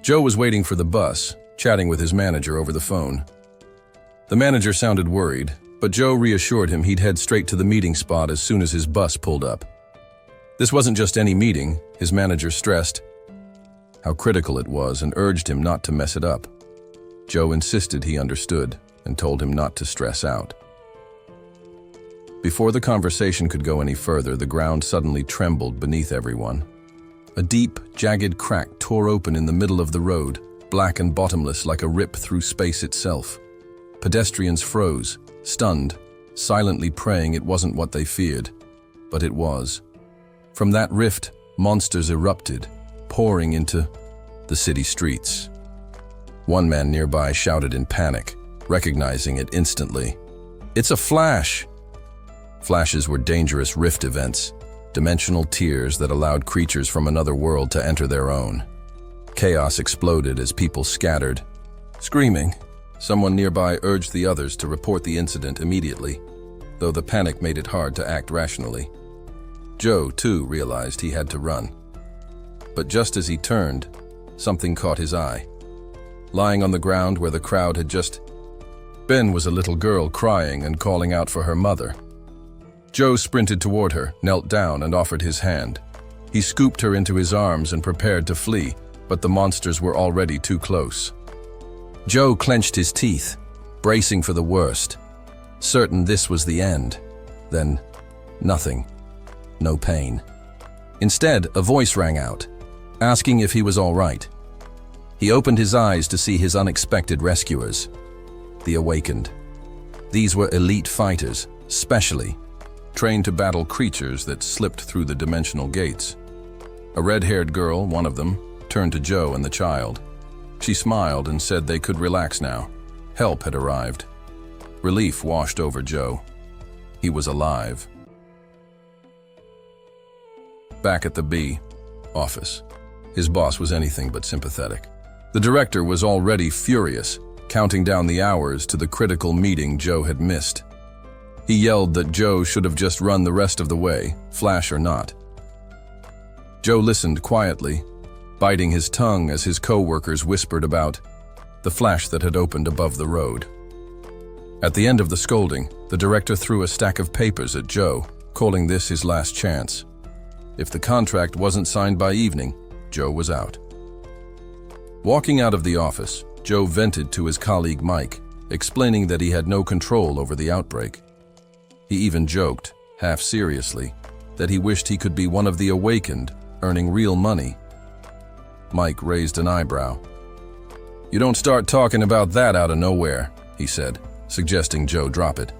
Joe was waiting for the bus, chatting with his manager over the phone. The manager sounded worried, but Joe reassured him he'd head straight to the meeting spot as soon as his bus pulled up. This wasn't just any meeting, his manager stressed how critical it was and urged him not to mess it up. Joe insisted he understood and told him not to stress out. Before the conversation could go any further, the ground suddenly trembled beneath everyone. A deep, jagged crack tore open in the middle of the road, black and bottomless like a rip through space itself. Pedestrians froze, stunned, silently praying it wasn't what they feared, but it was. From that rift, monsters erupted, pouring into the city streets. One man nearby shouted in panic, recognizing it instantly. "It's a flash!" Flashes were dangerous rift events, dimensional tears that allowed creatures from another world to enter their own. Chaos exploded as people scattered. Screaming, someone nearby urged the others to report the incident immediately, though the panic made it hard to act rationally. Joe, too, realized he had to run. But just as he turned, something caught his eye. Lying on the ground where the crowd had just been was a little girl crying and calling out for her mother. Joe sprinted toward her, knelt down, and offered his hand. He scooped her into his arms and prepared to flee, but the monsters were already too close. Joe clenched his teeth, bracing for the worst, certain this was the end. Then, nothing. No pain. Instead, a voice rang out, asking if he was all right. He opened his eyes to see his unexpected rescuers, the Awakened. These were elite fighters, specially trained to battle creatures that slipped through the dimensional gates. A red-haired girl, one of them, turned to Joe and the child. She smiled and said they could relax now. Help had arrived. Relief washed over Joe. He was alive. Back at the B office, his boss was anything but sympathetic. The director was already furious, counting down the hours to the critical meeting Joe had missed. He yelled that Joe should have just run the rest of the way, flash or not. Joe listened quietly, biting his tongue as his co-workers whispered about the flash that had opened above the road. At the end of the scolding, the director threw a stack of papers at Joe, calling this his last chance. If the contract wasn't signed by evening, Joe was out. Walking out of the office, Joe vented to his colleague Mike, explaining that he had no control over the outbreak. He even joked, half seriously, that he wished he could be one of the Awakened, earning real money. Mike raised an eyebrow. "You don't start talking about that out of nowhere," he said, suggesting Joe drop it.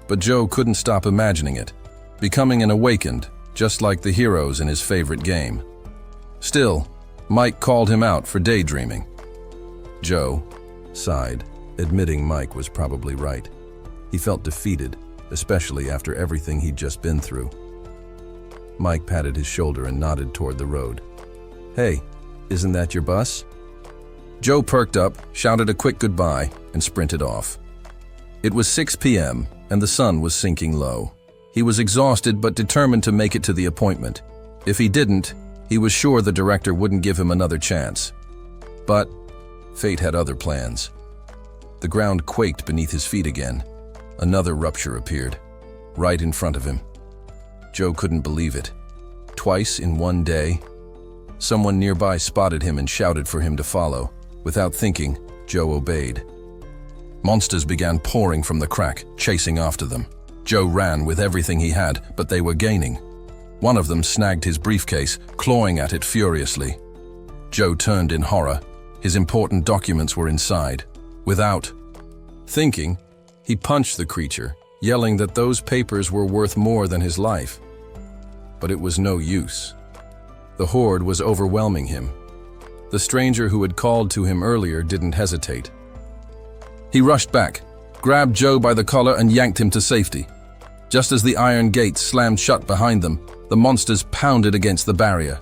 But Joe couldn't stop imagining it, becoming an Awakened, just like the heroes in his favorite game. Still, Mike called him out for daydreaming. Joe sighed, admitting Mike was probably right. He felt defeated, especially after everything he'd just been through. Mike patted his shoulder and nodded toward the road. "Hey, isn't that your bus?" Joe perked up, shouted a quick goodbye, and sprinted off. It was 6 p.m., and the sun was sinking low. He was exhausted but determined to make it to the appointment. If he didn't, he was sure the director wouldn't give him another chance. But fate had other plans. The ground quaked beneath his feet again. Another rupture appeared, right in front of him. Joe couldn't believe it. Twice in one day, someone nearby spotted him and shouted for him to follow. Without thinking, Joe obeyed. Monsters began pouring from the crack, chasing after them. Joe ran with everything he had, but they were gaining. One of them snagged his briefcase, clawing at it furiously. Joe turned in horror. His important documents were inside. Without thinking, he punched the creature, yelling that those papers were worth more than his life. But it was no use. The horde was overwhelming him. The stranger who had called to him earlier didn't hesitate. He rushed back, grabbed Joe by the collar and yanked him to safety. Just as the iron gates slammed shut behind them, the monsters pounded against the barrier.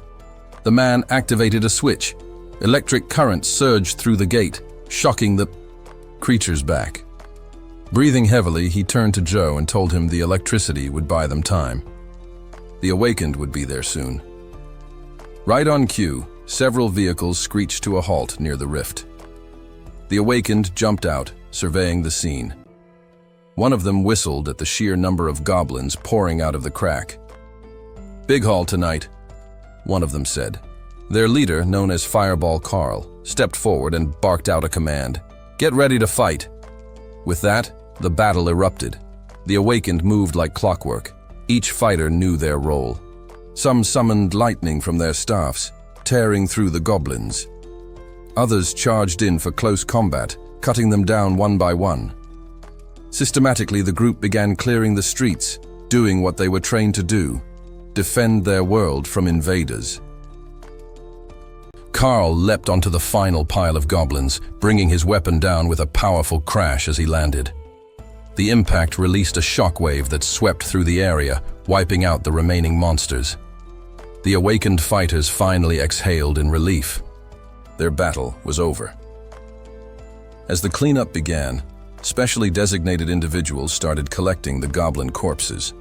The man activated a switch. Electric current surged through the gate, shocking the creatures back. Breathing heavily, he turned to Joe and told him the electricity would buy them time. The Awakened would be there soon. Right on cue, several vehicles screeched to a halt near the rift. The Awakened jumped out, surveying the scene. One of them whistled at the sheer number of goblins pouring out of the crack. "Big haul tonight," one of them said. Their leader, known as Fireball Carl, stepped forward and barked out a command. "Get ready to fight." With that, the battle erupted. The Awakened moved like clockwork. Each fighter knew their role. Some summoned lightning from their staffs, tearing through the goblins. Others charged in for close combat, cutting them down one by one. Systematically, the group began clearing the streets, doing what they were trained to do: defend their world from invaders. Carl leapt onto the final pile of goblins, bringing his weapon down with a powerful crash as he landed. The impact released a shockwave that swept through the area, wiping out the remaining monsters. The Awakened fighters finally exhaled in relief. Their battle was over. As the cleanup began, specially designated individuals started collecting the goblin corpses.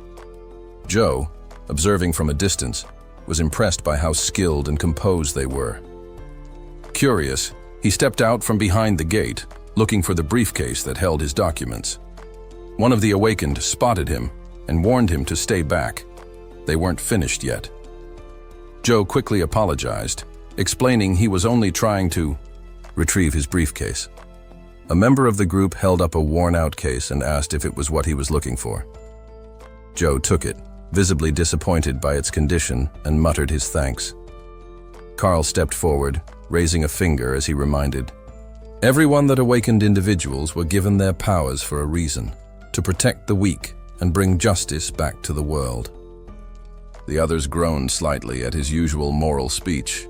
Joe, observing from a distance, was impressed by how skilled and composed they were. Curious, he stepped out from behind the gate, looking for the briefcase that held his documents. One of the Awakened spotted him and warned him to stay back. They weren't finished yet. Joe quickly apologized, explaining he was only trying to retrieve his briefcase. A member of the group held up a worn-out case and asked if it was what he was looking for. Joe took it, visibly disappointed by its condition, and muttered his thanks. Carl stepped forward, raising a finger as he reminded, "Everyone that awakened individuals were given their powers for a reason, to protect the weak and bring justice back to the world." The others groaned slightly at his usual moral speech.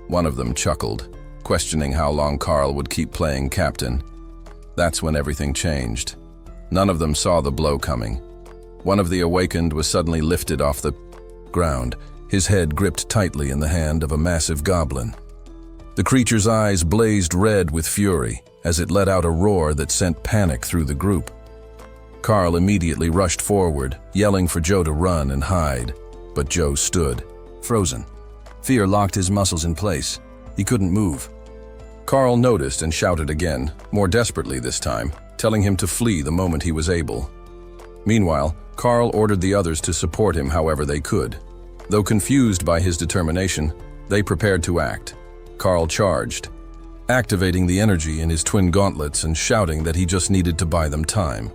One of them chuckled, questioning how long Carl would keep playing captain. That's when everything changed. None of them saw the blow coming. One of the Awakened was suddenly lifted off the ground, his head gripped tightly in the hand of a massive goblin. The creature's eyes blazed red with fury as it let out a roar that sent panic through the group. Carl immediately rushed forward, yelling for Joe to run and hide, but Joe stood, frozen. Fear locked his muscles in place. He couldn't move. Carl noticed and shouted again, more desperately this time, telling him to flee the moment he was able. Meanwhile, Carl ordered the others to support him however they could. Though confused by his determination, they prepared to act. Carl charged, activating the energy in his twin gauntlets and shouting that he just needed to buy them time.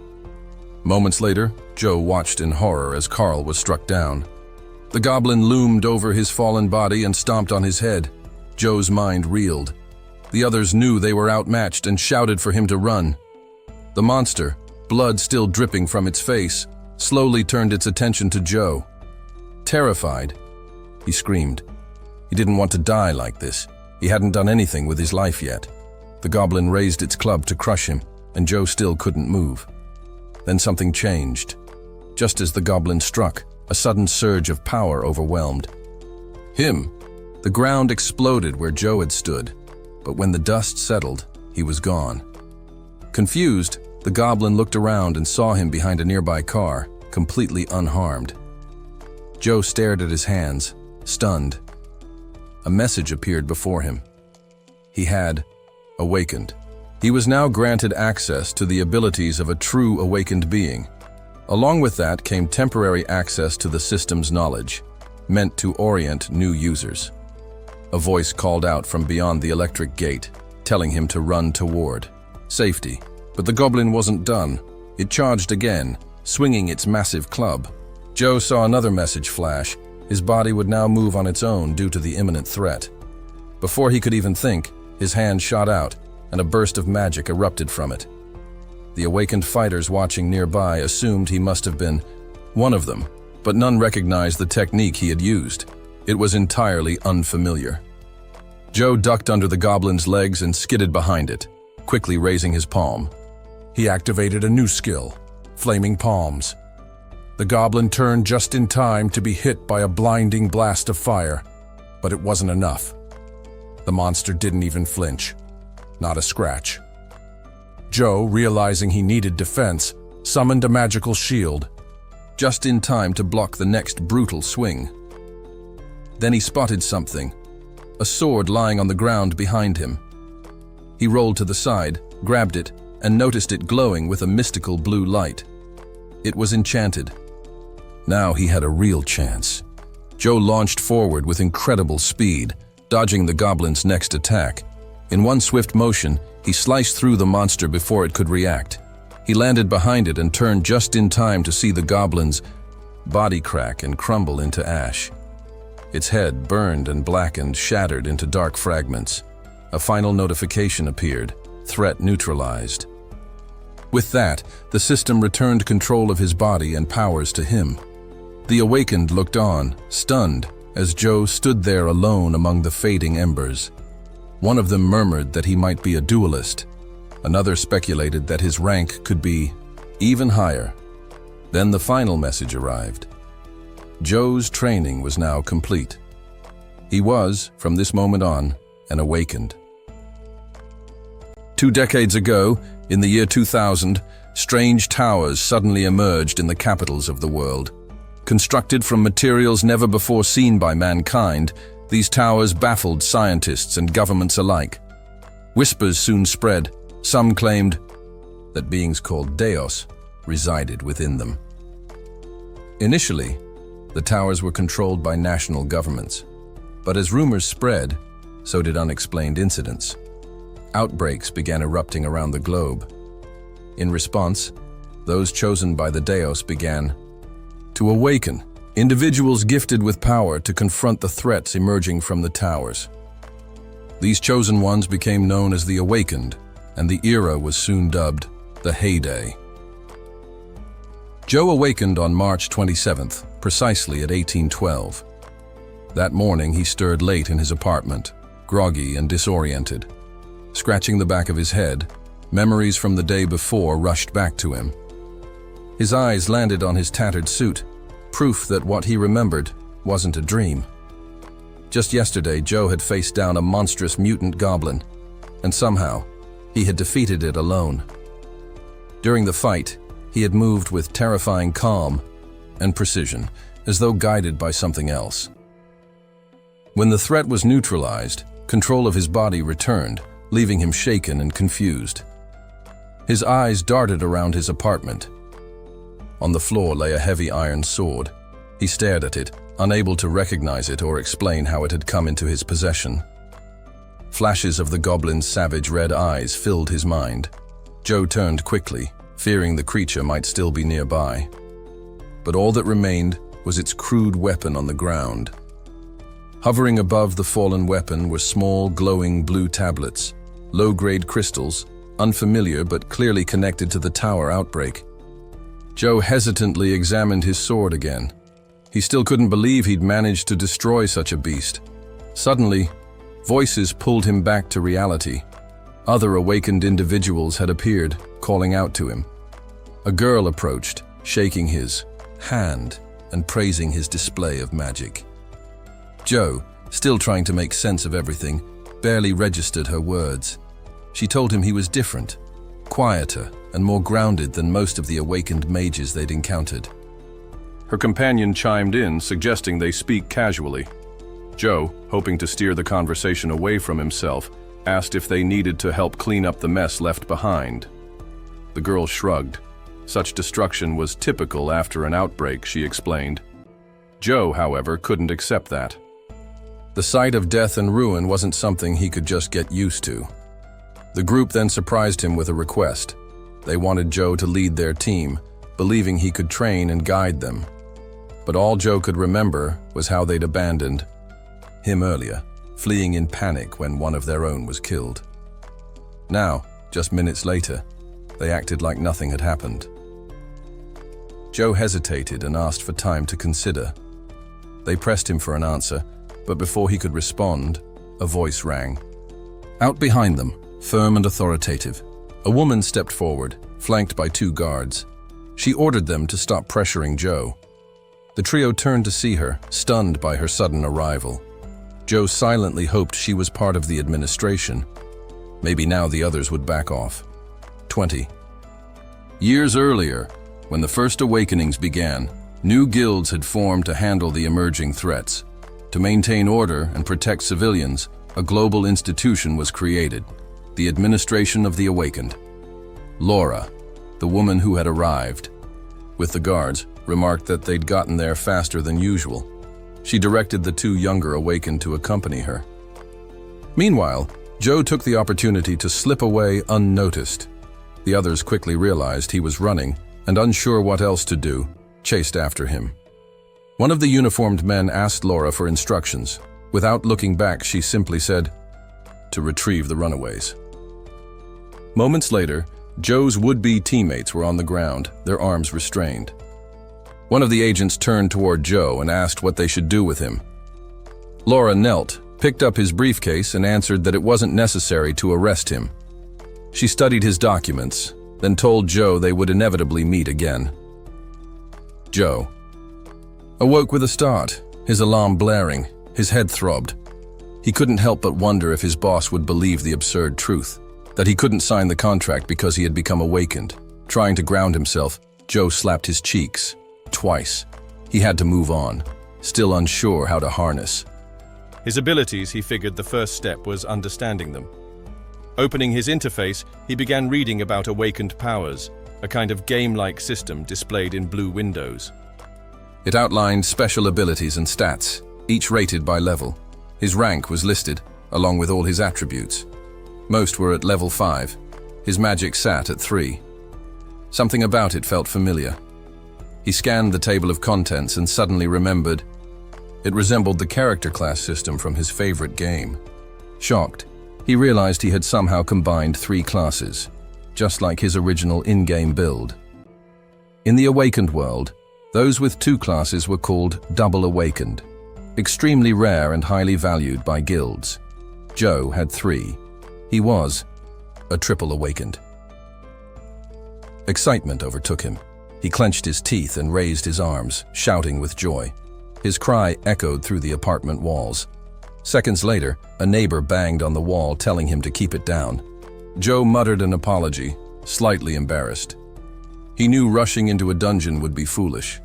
Moments later, Joe watched in horror as Carl was struck down. The goblin loomed over his fallen body and stomped on his head. Joe's mind reeled. The others knew they were outmatched and shouted for him to run. The monster, blood still dripping from its face, slowly turned its attention to Joe. Terrified, he screamed. He didn't want to die like this. He hadn't done anything with his life yet. The goblin raised its club to crush him, and Joe still couldn't move. Then something changed. Just as the goblin struck, a sudden surge of power overwhelmed him. The ground exploded where Joe had stood, but when the dust settled, he was gone. Confused, the goblin looked around and saw him behind a nearby car, completely unharmed. Joe stared at his hands, stunned. A message appeared before him. He had awakened. He was now granted access to the abilities of a true awakened being. Along with that came temporary access to the system's knowledge, meant to orient new users. A voice called out from beyond the electric gate, telling him to run toward safety. But the goblin wasn't done. It charged again, swinging its massive club. Joe saw another message flash. His body would now move on its own due to the imminent threat. Before he could even think, his hand shot out, and a burst of magic erupted from it. The awakened fighters watching nearby assumed he must have been one of them, but none recognized the technique he had used. It was entirely unfamiliar. Joe ducked under the goblin's legs and skidded behind it, quickly raising his palm. He activated a new skill, Flaming Palms. The goblin turned just in time to be hit by a blinding blast of fire, but it wasn't enough. The monster didn't even flinch. Not a scratch. Joe, realizing he needed defense, summoned a magical shield, just in time to block the next brutal swing. Then he spotted something. a sword lying on the ground behind him. He rolled to the side, grabbed it, and noticed it glowing with a mystical blue light. It was enchanted. Now he had a real chance. Joe launched forward with incredible speed, dodging the goblin's next attack. In one swift motion, he sliced through the monster before it could react. He landed behind it and turned just in time to see the goblin's body crack and crumble into ash. Its head, burned and blackened, shattered into dark fragments. A final notification appeared: threat neutralized. With that, the system returned control of his body and powers to him. The Awakened looked on, stunned, as Joe stood there alone among the fading embers. One of them murmured that he might be a duelist. Another speculated that his rank could be even higher. Then the final message arrived. Joe's training was now complete. He was, from this moment on, an Awakened. 2 decades ago, in the year 2000, strange towers suddenly emerged in the capitals of the world. Constructed from materials never before seen by mankind, these towers baffled scientists and governments alike. Whispers soon spread. Some claimed that beings called Deos resided within them. Initially, the towers were controlled by national governments, but as rumors spread, so did unexplained incidents. Outbreaks began erupting around the globe. In response, those chosen by the Deos began to awaken, individuals gifted with power to confront the threats emerging from the towers. These chosen ones became known as the Awakened, and the era was soon dubbed the Heyday. Joe awakened on March 27th, precisely at 1812. That morning he stirred late in his apartment, groggy and disoriented. Scratching the back of his head, memories from the day before rushed back to him. His eyes landed on his tattered suit, proof that what he remembered wasn't a dream. Just yesterday, Joe had faced down a monstrous mutant goblin, and somehow, he had defeated it alone. During the fight, he had moved with terrifying calm and precision, as though guided by something else. When the threat was neutralized, control of his body returned, leaving him shaken and confused. His eyes darted around his apartment. On the floor lay a heavy iron sword. He stared at it, unable to recognize it or explain how it had come into his possession. Flashes of the goblin's savage red eyes filled his mind. Joe turned quickly, fearing the creature might still be nearby. But all that remained was its crude weapon on the ground. Hovering above the fallen weapon were small, glowing blue tablets, low-grade crystals, unfamiliar but clearly connected to the tower outbreak. Joe hesitantly examined his sword again. He still couldn't believe he'd managed to destroy such a beast. Suddenly, voices pulled him back to reality. Other awakened individuals had appeared, calling out to him. A girl approached, shaking his hand and praising his display of magic. Joe, still trying to make sense of everything, barely registered her words. She told him he was different, quieter, and more grounded than most of the awakened mages they'd encountered. Her companion chimed in, suggesting they speak casually. Joe, hoping to steer the conversation away from himself, asked if they needed to help clean up the mess left behind. The girl shrugged. Such destruction was typical after an outbreak, she explained. Joe, however, couldn't accept that. The sight of death and ruin wasn't something he could just get used to. The group then surprised him with a request. They wanted Joe to lead their team, believing he could train and guide them. But all Joe could remember was how they'd abandoned him earlier, fleeing in panic when one of their own was killed. Now, just minutes later, they acted like nothing had happened. Joe hesitated and asked for time to consider. They pressed him for an answer, but before he could respond, a voice rang. Out behind them, firm and authoritative, a woman stepped forward, flanked by 2 guards. She ordered them to stop pressuring Joe. The trio turned to see her, stunned by her sudden arrival. Joe silently hoped she was part of the administration. Maybe now the others would back off. 20. Years earlier, when the first awakenings began, new guilds had formed to handle the emerging threats. To maintain order and protect civilians, a global institution was created, the Administration of the Awakened. Laura, the woman who had arrived, with the guards, remarked that they'd gotten there faster than usual. She directed the two younger Awakened to accompany her. Meanwhile, Joe took the opportunity to slip away unnoticed. The others quickly realized he was running and, unsure what else to do, chased after him. One of the uniformed men asked Laura for instructions. Without looking back, she simply said, "To retrieve the runaways." Moments later, Joe's would-be teammates were on the ground, their arms restrained. One of the agents turned toward Joe and asked what they should do with him. Laura knelt, picked up his briefcase, and answered that it wasn't necessary to arrest him. She studied his documents, then told Joe they would inevitably meet again. Joe awoke with a start, his alarm blaring, his head throbbed. He couldn't help but wonder if his boss would believe the absurd truth, that he couldn't sign the contract because he had become awakened. Trying to ground himself, Joe slapped his cheeks, twice. He had to move on, still unsure how to harness. His abilities, he figured the first step was understanding them. Opening his interface, he began reading about awakened powers, a kind of game-like system displayed in blue windows. It outlined special abilities and stats, each rated by level. His rank was listed, along with all his attributes. Most were at level 5. His magic sat at 3. Something about it felt familiar. He scanned the table of contents and suddenly remembered. It resembled the character class system from his favorite game. Shocked, he realized he had somehow combined 3 classes, just like his original in-game build. In the Awakened world, those with 2 classes were called Double Awakened, extremely rare and highly valued by guilds. Joe had 3. He was a Triple Awakened. Excitement overtook him. He clenched his teeth and raised his arms, shouting with joy. His cry echoed through the apartment walls. Seconds later, a neighbor banged on the wall, telling him to keep it down. Joe muttered an apology, slightly embarrassed. He knew rushing into a dungeon would be foolish.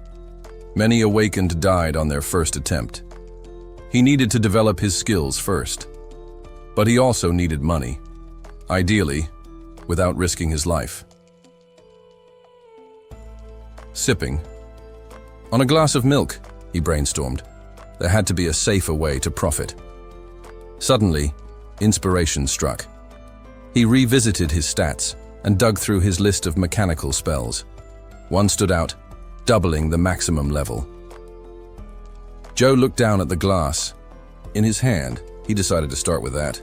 Many Awakened died on their first attempt. He needed to develop his skills first. But he also needed money, ideally, without risking his life. Sipping. On a glass of milk, he brainstormed. There had to be a safer way to profit. Suddenly, inspiration struck. He revisited his stats and dug through his list of mechanical spells. One stood out, doubling the maximum level. Joe looked down at the glass. In his hand, he decided to start with that.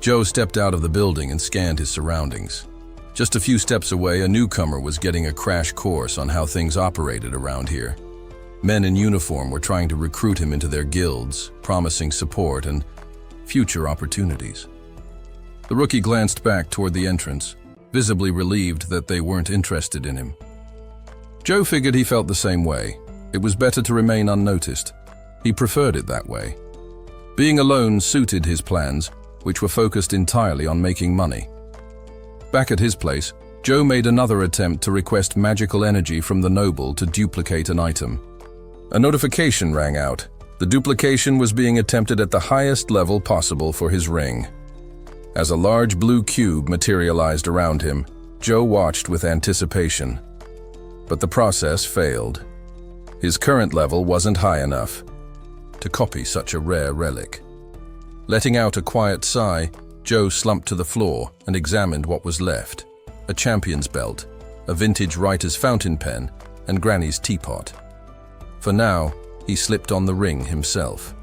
Joe stepped out of the building and scanned his surroundings. Just a few steps away, a newcomer was getting a crash course on how things operated around here. Men in uniform were trying to recruit him into their guilds, promising support and future opportunities. The rookie glanced back toward the entrance, visibly relieved that they weren't interested in him. Joe figured he felt the same way. It was better to remain unnoticed. He preferred it that way. Being alone suited his plans, which were focused entirely on making money. Back at his place, Joe made another attempt to request magical energy from the noble to duplicate an item. A notification rang out. The duplication was being attempted at the highest level possible for his ring. As a large blue cube materialized around him, Joe watched with anticipation. But the process failed. His current level wasn't high enough to copy such a rare relic. Letting out a quiet sigh, Joe slumped to the floor and examined what was left. A champion's belt, a vintage writer's fountain pen, and Granny's teapot. For now, he slipped on the ring himself.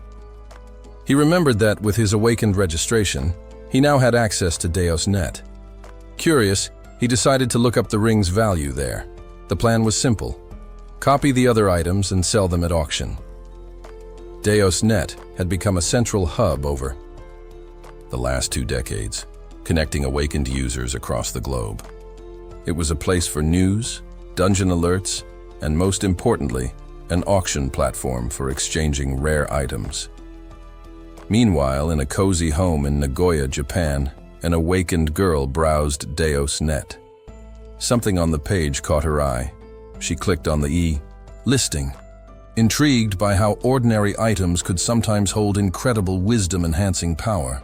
He remembered that with his awakened registration, he now had access to Deus.net. Curious, he decided to look up the ring's value there. The plan was simple. Copy the other items and sell them at auction. Deus.net had become a central hub over the last 2 decades, connecting awakened users across the globe. It was a place for news, dungeon alerts, and most importantly, an auction platform for exchanging rare items. Meanwhile, in a cozy home in Nagoya, Japan, an awakened girl browsed Deus.net. Something on the page caught her eye. She clicked on the listing. intrigued by how ordinary items could sometimes hold incredible wisdom-enhancing power.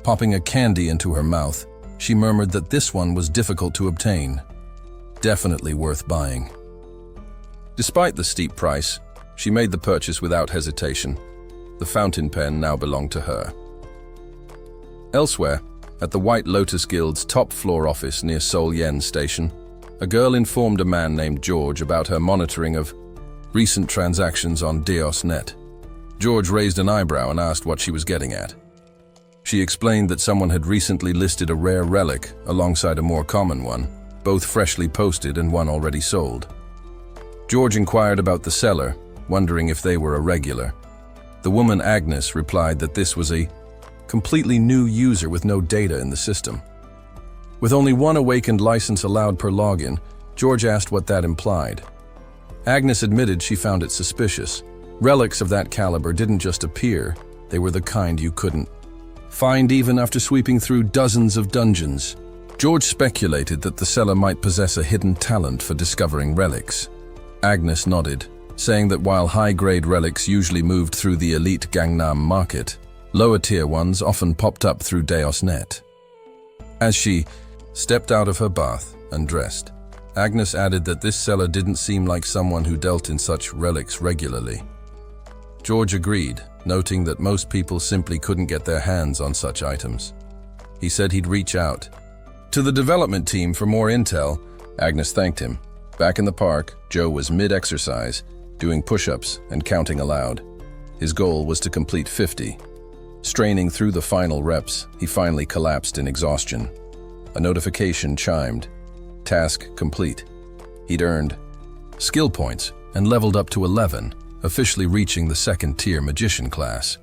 Popping a candy into her mouth, she murmured that this one was difficult to obtain. Definitely worth buying. Despite the steep price, she made the purchase without hesitation. The fountain pen now belonged to her. Elsewhere, at the White Lotus Guild's top-floor office near Seoul Yen Station, a girl informed a man named George about her monitoring of recent transactions on Deos.net. George raised an eyebrow and asked what she was getting at. She explained that someone had recently listed a rare relic alongside a more common one, both freshly posted and one already sold. George inquired about the seller, wondering if they were a regular. The woman Agnes replied that this was a completely new user with no data in the system. With only one awakened license allowed per login, George asked what that implied. Agnes admitted she found it suspicious. Relics of that caliber didn't just appear, they were the kind you couldn't find even after sweeping through dozens of dungeons. George speculated that the seller might possess a hidden talent for discovering relics. Agnes nodded, saying that while high-grade relics usually moved through the elite Gangnam market, lower-tier ones often popped up through Deos.net. As she stepped out of her bath and dressed, Agnes added that this seller didn't seem like someone who dealt in such relics regularly. George agreed, noting that most people simply couldn't get their hands on such items. He said he'd reach out to the development team for more intel. Agnes thanked him. Back in the park, Joe was mid-exercise, doing push-ups and counting aloud. His goal was to complete 50. Straining through the final reps, he finally collapsed in exhaustion. A notification chimed. Task complete. He'd earned skill points and leveled up to 11, officially reaching the second-tier magician class.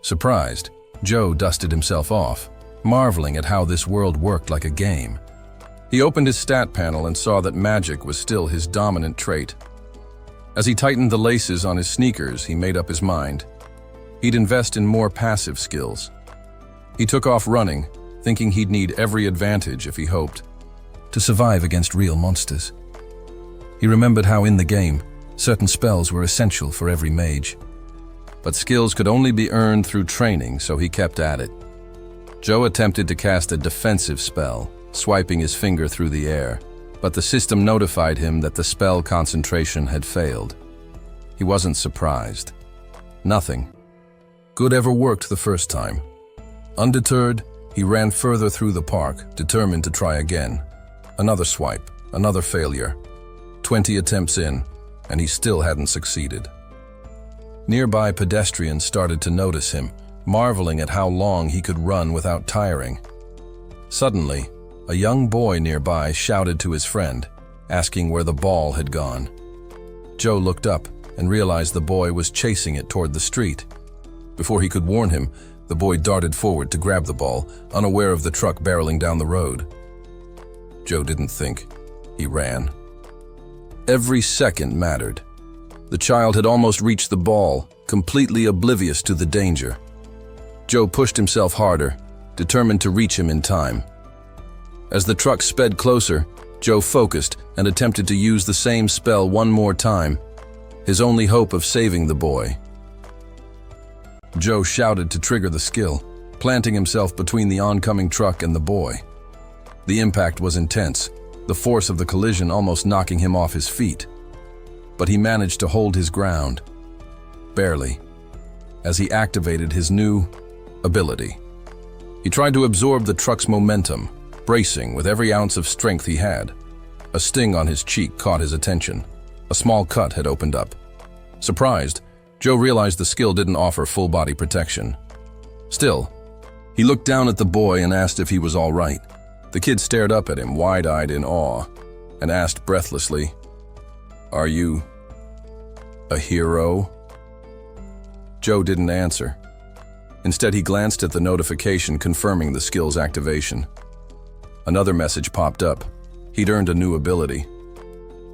Surprised, Joe dusted himself off, marveling at how this world worked like a game. He opened his stat panel and saw that magic was still his dominant trait. As he tightened the laces on his sneakers, he made up his mind. He'd invest in more passive skills. He took off running, thinking he'd need every advantage if he hoped to survive against real monsters. He remembered how in the game, certain spells were essential for every mage. But skills could only be earned through training, so he kept at it. Joe attempted to cast a defensive spell, swiping his finger through the air, but the system notified him that the spell concentration had failed. He wasn't surprised. Nothing good ever worked the first time. Undeterred, he ran further through the park, determined to try again. Another swipe, another failure. 20 attempts in, and he still hadn't succeeded. Nearby pedestrians started to notice him, marveling at how long he could run without tiring. Suddenly, a young boy nearby shouted to his friend, asking where the ball had gone. Joe looked up and realized the boy was chasing it toward the street. Before he could warn him, the boy darted forward to grab the ball, unaware of the truck barreling down the road. Joe didn't think. He ran. Every second mattered. The child had almost reached the ball, completely oblivious to the danger. Joe pushed himself harder, determined to reach him in time. As the truck sped closer, Joe focused and attempted to use the same spell one more time, his only hope of saving the boy. Joe shouted to trigger the skill, planting himself between the oncoming truck and the boy. The impact was intense, the force of the collision almost knocking him off his feet. But he managed to hold his ground, barely, as he activated his new ability. He tried to absorb the truck's momentum, bracing with every ounce of strength he had. A sting on his cheek caught his attention. A small cut had opened up. Surprised, Joe realized the skill didn't offer full-body protection. Still, he looked down at the boy and asked if he was all right. The kid stared up at him, wide-eyed in awe, and asked breathlessly, "Are you a hero?" Joe didn't answer. Instead, he glanced at the notification confirming the skill's activation. Another message popped up. He'd earned a new ability.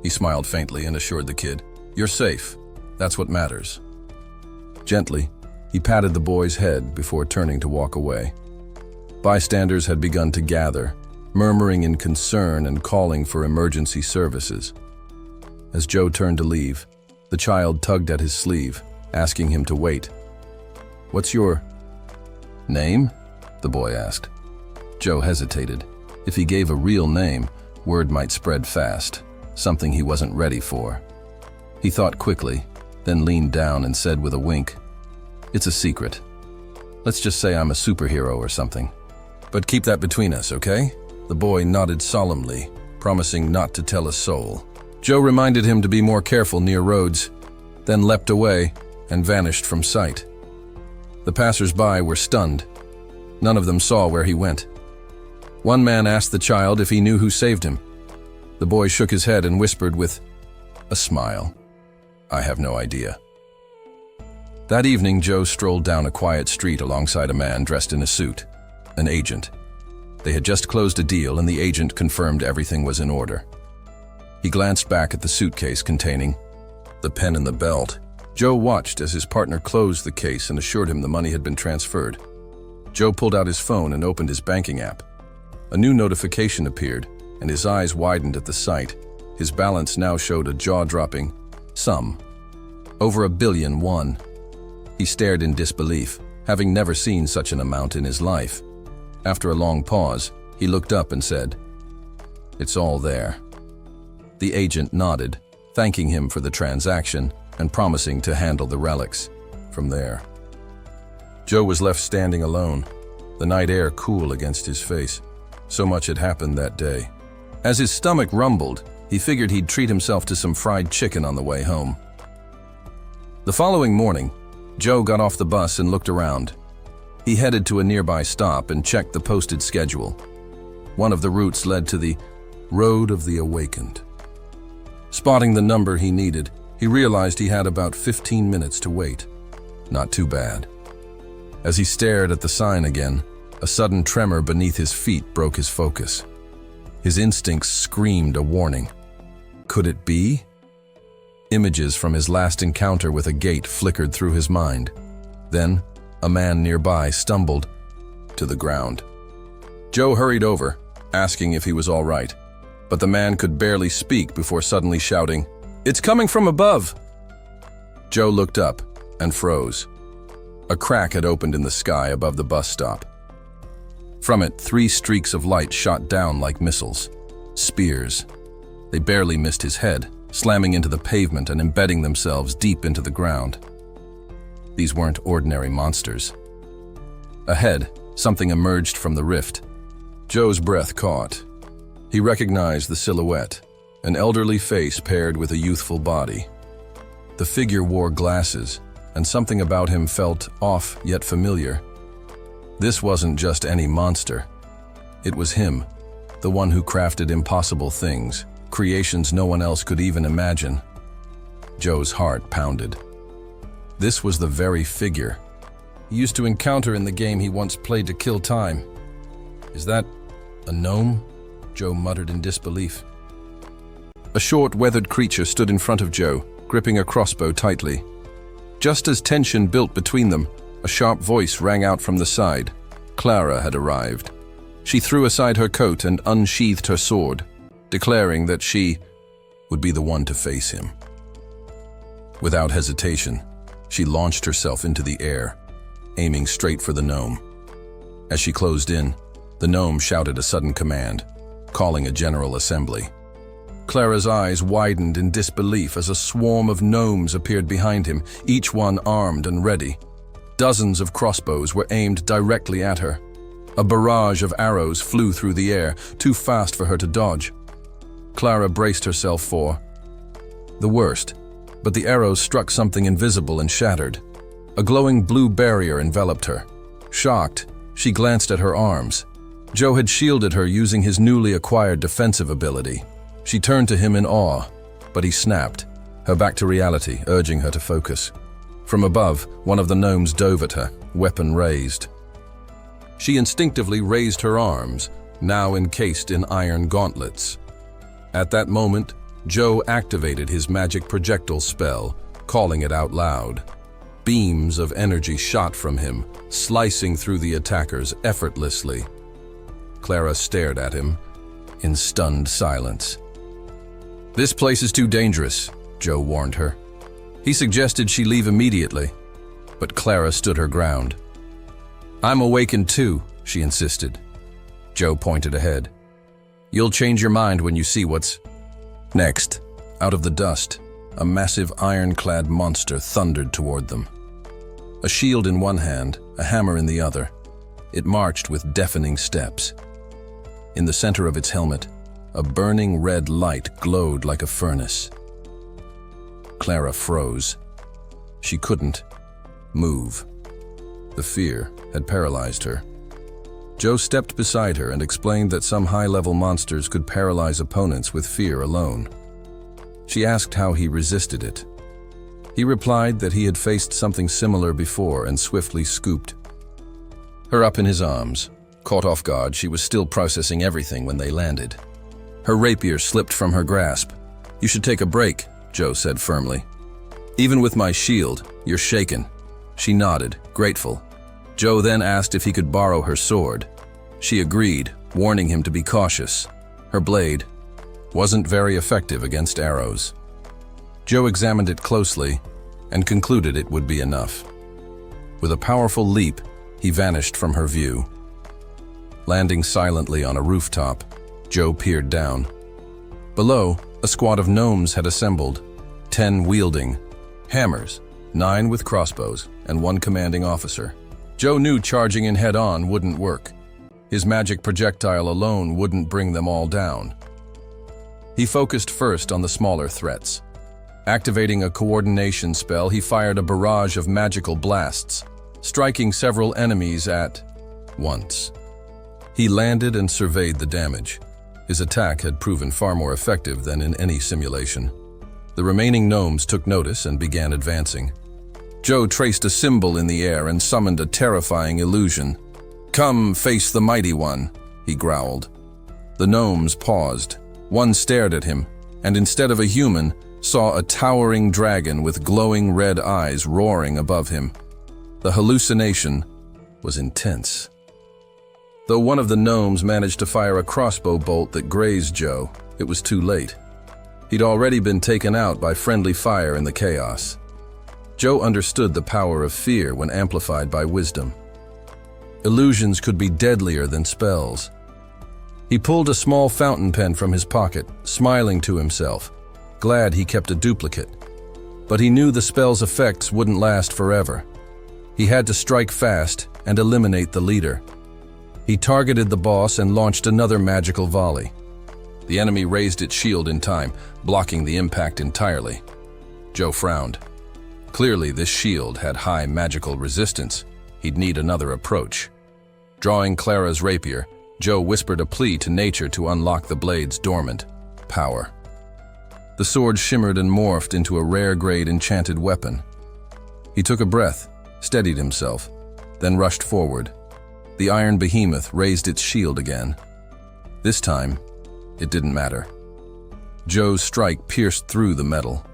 He smiled faintly and assured the kid, "You're safe. That's what matters." Gently, he patted the boy's head before turning to walk away. Bystanders had begun to gather, murmuring in concern and calling for emergency services. As Joe turned to leave, The child tugged at his sleeve, asking him to wait. "What's your name?" the boy asked. Joe hesitated. If he gave a real name, word might spread fast, something he wasn't ready for. He thought quickly, then leaned down and said with a wink, "It's a secret. Let's just say I'm a superhero or something. But keep that between us, okay?" The boy nodded solemnly, promising not to tell a soul. Joe reminded him to be more careful near roads, then leapt away and vanished from sight. The passers-by were stunned. None of them saw where he went. One man asked the child if he knew who saved him. The boy shook his head and whispered with a smile, "I have no idea." That evening, Joe strolled down a quiet street alongside a man dressed in a suit, an agent. They had just closed a deal and the agent confirmed everything was in order. He glanced back at the suitcase containing the pen and the belt. Joe watched as his partner closed the case and assured him the money had been transferred. Joe pulled out his phone and opened his banking app. A new notification appeared, and his eyes widened at the sight. His balance now showed a jaw-dropping sum. Over $1 billion won. He stared in disbelief, having never seen such an amount in his life. After a long pause, he looked up and said, "It's all there." The agent nodded, thanking him for the transaction and promising to handle the relics from there. Joe was left standing alone, the night air cool against his face. So much had happened that day. As his stomach rumbled, he figured he'd treat himself to some fried chicken on the way home. The following morning, Joe got off the bus and looked around. He headed to a nearby stop and checked the posted schedule. One of the routes led to the Road of the Awakened. Spotting the number he needed, he realized he had about 15 minutes to wait. Not too bad. As he stared at the sign again, a sudden tremor beneath his feet broke his focus. His instincts screamed a warning. Could it be? Images from his last encounter with a gate flickered through his mind. Then, a man nearby stumbled to the ground. Joe hurried over, asking if he was all right, but the man could barely speak before suddenly shouting, "It's coming from above!" Joe looked up and froze. A crack had opened in the sky above the bus stop. From it, 3 streaks of light shot down like missiles. Spears. They barely missed his head, slamming into the pavement and embedding themselves deep into the ground. These weren't ordinary monsters. Ahead, something emerged from the rift. Joe's breath caught. He recognized the silhouette, an elderly face paired with a youthful body. The figure wore glasses, and something about him felt off yet familiar. This wasn't just any monster. It was him, the one who crafted impossible things, creations no one else could even imagine. Joe's heart pounded. This was the very figure he used to encounter in the game he once played to kill time. "Is that a gnome?" Joe muttered in disbelief. A short, weathered creature stood in front of Joe, gripping a crossbow tightly. Just as tension built between them, a sharp voice rang out from the side. Clara had arrived. She threw aside her coat and unsheathed her sword, declaring that she would be the one to face him. Without hesitation, she launched herself into the air, aiming straight for the gnome. As she closed in, the gnome shouted a sudden command, calling a general assembly. Clara's eyes widened in disbelief as a swarm of gnomes appeared behind him, each one armed and ready. Dozens of crossbows were aimed directly at her. A barrage of arrows flew through the air, too fast for her to dodge. Clara braced herself for the worst, but the arrows struck something invisible and shattered. A glowing blue barrier enveloped her. Shocked, she glanced at her arms. Joe had shielded her using his newly acquired defensive ability. She turned to him in awe, but he snapped, her back to reality, urging her to focus. From above, one of the gnomes dove at her, weapon raised. She instinctively raised her arms, now encased in iron gauntlets. At that moment, Joe activated his magic projectile spell, calling it out loud. Beams of energy shot from him, slicing through the attackers effortlessly. Clara stared at him in stunned silence. "This place is too dangerous," Joe warned her. He suggested she leave immediately, but Clara stood her ground. "I'm awakened too," she insisted. Joe pointed ahead. "You'll change your mind when you see what's..." Next, out of the dust, a massive ironclad monster thundered toward them. A shield in one hand, a hammer in the other, it marched with deafening steps. In the center of its helmet, a burning red light glowed like a furnace. Clara froze. She couldn't move. The fear had paralyzed her. Joe stepped beside her and explained that some high-level monsters could paralyze opponents with fear alone. She asked how he resisted it. He replied that he had faced something similar before and swiftly scooped her up in his arms. Caught off guard, she was still processing everything when they landed. Her rapier slipped from her grasp. "You should take a break," Joe said firmly. "Even with my shield, you're shaken." She nodded, grateful. Joe then asked if he could borrow her sword. She agreed, warning him to be cautious. Her blade wasn't very effective against arrows. Joe examined it closely and concluded it would be enough. With a powerful leap, he vanished from her view. Landing silently on a rooftop, Joe peered down. Below, a squad of gnomes had assembled, 10 wielding hammers, 9 with crossbows, and 1 commanding officer. Joe knew charging in head-on wouldn't work. His magic projectile alone wouldn't bring them all down. He focused first on the smaller threats. Activating a coordination spell, he fired a barrage of magical blasts, striking several enemies at once. He landed and surveyed the damage. His attack had proven far more effective than in any simulation. The remaining gnomes took notice and began advancing. Joe traced a symbol in the air and summoned a terrifying illusion. "Come, face the mighty one," he growled. The gnomes paused. One stared at him, and instead of a human, saw a towering dragon with glowing red eyes roaring above him. The hallucination was intense. Though one of the gnomes managed to fire a crossbow bolt that grazed Joe, it was too late. He'd already been taken out by friendly fire in the chaos. Joe understood the power of fear when amplified by wisdom. Illusions could be deadlier than spells. He pulled a small fountain pen from his pocket, smiling to himself, glad he kept a duplicate. But he knew the spell's effects wouldn't last forever. He had to strike fast and eliminate the leader. He targeted the boss and launched another magical volley. The enemy raised its shield in time, blocking the impact entirely. Joe frowned. Clearly, this shield had high magical resistance. He'd need another approach. Drawing Clara's rapier, Joe whispered a plea to nature to unlock the blade's dormant power. The sword shimmered and morphed into a rare-grade enchanted weapon. He took a breath, steadied himself, then rushed forward. The iron behemoth raised its shield again. This time, it didn't matter. Joe's strike pierced through the metal.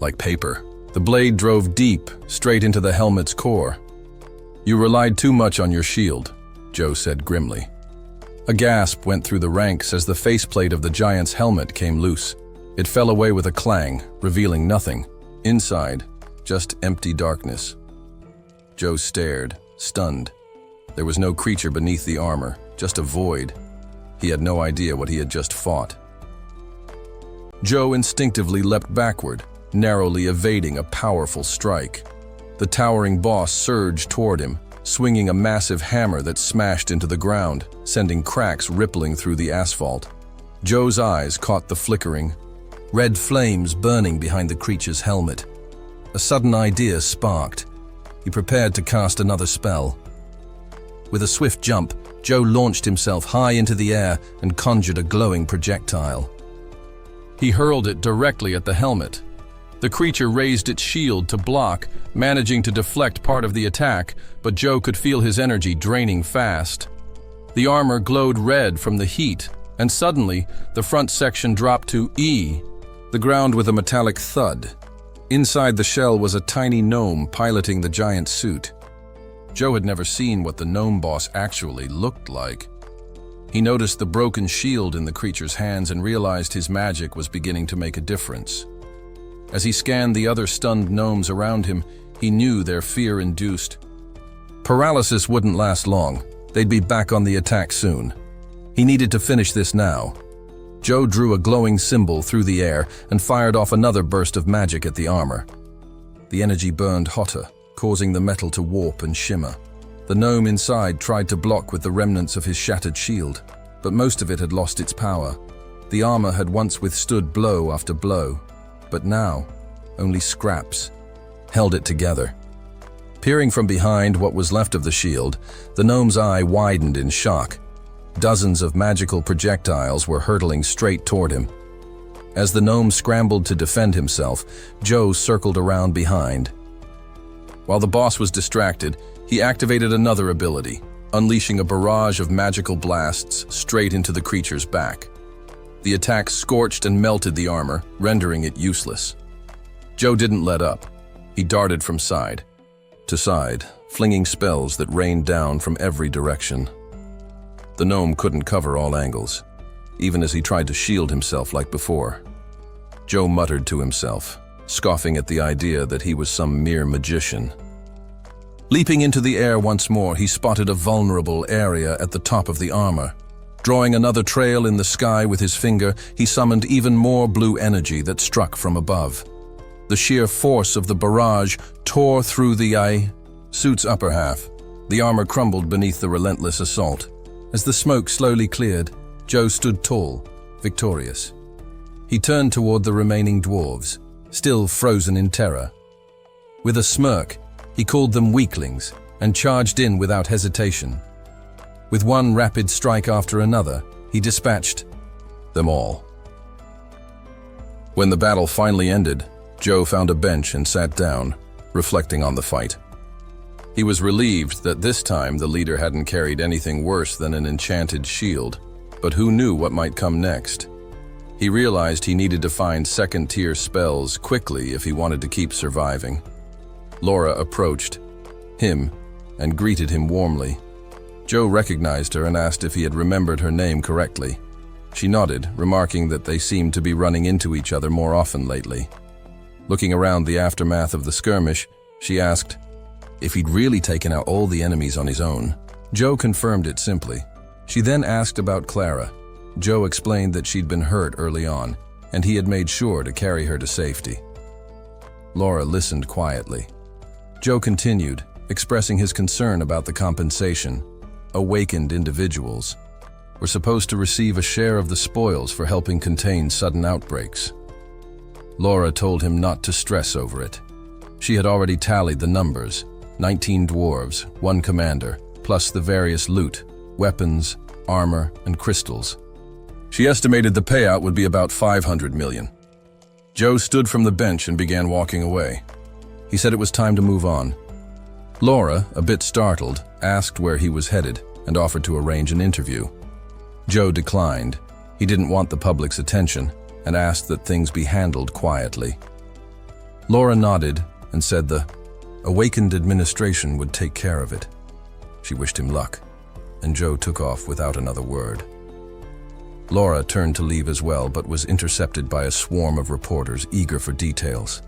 Like paper, the blade drove deep, straight into the helmet's core. "You relied too much on your shield," Joe said grimly. A gasp went through the ranks as the faceplate of the giant's helmet came loose. It fell away with a clang, revealing nothing. Inside, just empty darkness. Joe stared, stunned. There was no creature beneath the armor, just a void. He had no idea what he had just fought. Joe instinctively leapt backward, narrowly evading a powerful strike. The towering boss surged toward him, swinging a massive hammer that smashed into the ground, sending cracks rippling through the asphalt. Joe's eyes caught the flickering, red flames burning behind the creature's helmet. A sudden idea sparked. He prepared to cast another spell. With a swift jump, Joe launched himself high into the air and conjured a glowing projectile. He hurled it directly at the helmet. The creature raised its shield to block, managing to deflect part of the attack, but Joe could feel his energy draining fast. The armor glowed red from the heat, and suddenly, the front section dropped to E, the ground with a metallic thud. Inside the shell was a tiny gnome piloting the giant suit. Joe had never seen what the gnome boss actually looked like. He noticed the broken shield in the creature's hands and realized his magic was beginning to make a difference. As he scanned the other stunned gnomes around him, he knew their fear-induced. Paralysis wouldn't last long. They'd be back on the attack soon. He needed to finish this now. Joe drew a glowing symbol through the air and fired off another burst of magic at the armor. The energy burned hotter, causing the metal to warp and shimmer. The gnome inside tried to block with the remnants of his shattered shield, but most of it had lost its power. The armor had once withstood blow after blow, but now only scraps held it together. Peering from behind what was left of the shield, the gnome's eye widened in shock. Dozens of magical projectiles were hurtling straight toward him. As the gnome scrambled to defend himself, Joe circled around behind. While the boss was distracted, he activated another ability, unleashing a barrage of magical blasts straight into the creature's back. The attack scorched and melted the armor, rendering it useless. Joe didn't let up. He darted from side to side, flinging spells that rained down from every direction. The gnome couldn't cover all angles, even as he tried to shield himself like before. Joe muttered to himself, scoffing at the idea that he was some mere magician. Leaping into the air once more, he spotted a vulnerable area at the top of the armor. Drawing another trail in the sky with his finger, he summoned even more blue energy that struck from above. The sheer force of the barrage tore through the suit's upper half. The armor crumbled beneath the relentless assault. As the smoke slowly cleared, Joe stood tall, victorious. He turned toward the remaining dwarves, still frozen in terror. With a smirk, he called them weaklings and charged in without hesitation. With one rapid strike after another, he dispatched them all. When the battle finally ended, Joe found a bench and sat down, reflecting on the fight. He was relieved that this time the leader hadn't carried anything worse than an enchanted shield, but who knew what might come next? He realized he needed to find second-tier spells quickly if he wanted to keep surviving. Laura approached him and greeted him warmly. Joe recognized her and asked if he had remembered her name correctly. She nodded, remarking that they seemed to be running into each other more often lately. Looking around the aftermath of the skirmish, she asked if he'd really taken out all the enemies on his own. Joe confirmed it simply. She then asked about Clara. Joe explained that she'd been hurt early on, and he had made sure to carry her to safety. Laura listened quietly. Joe continued, expressing his concern about the compensation. Awakened individuals were supposed to receive a share of the spoils for helping contain sudden outbreaks. Laura told him not to stress over it. She had already tallied the numbers: 19 dwarves, 1 commander, plus the various loot, weapons, armor, and crystals. She estimated the payout would be about 500 million. Joe stood from the bench and began walking away. He said it was time to move on. Laura, a bit startled, asked where he was headed and offered to arrange an interview. Joe declined. He didn't want the public's attention and asked that things be handled quietly. Laura nodded and said the awakened administration would take care of it. She wished him luck, and Joe took off without another word. Laura turned to leave as well, but was intercepted by a swarm of reporters eager for details.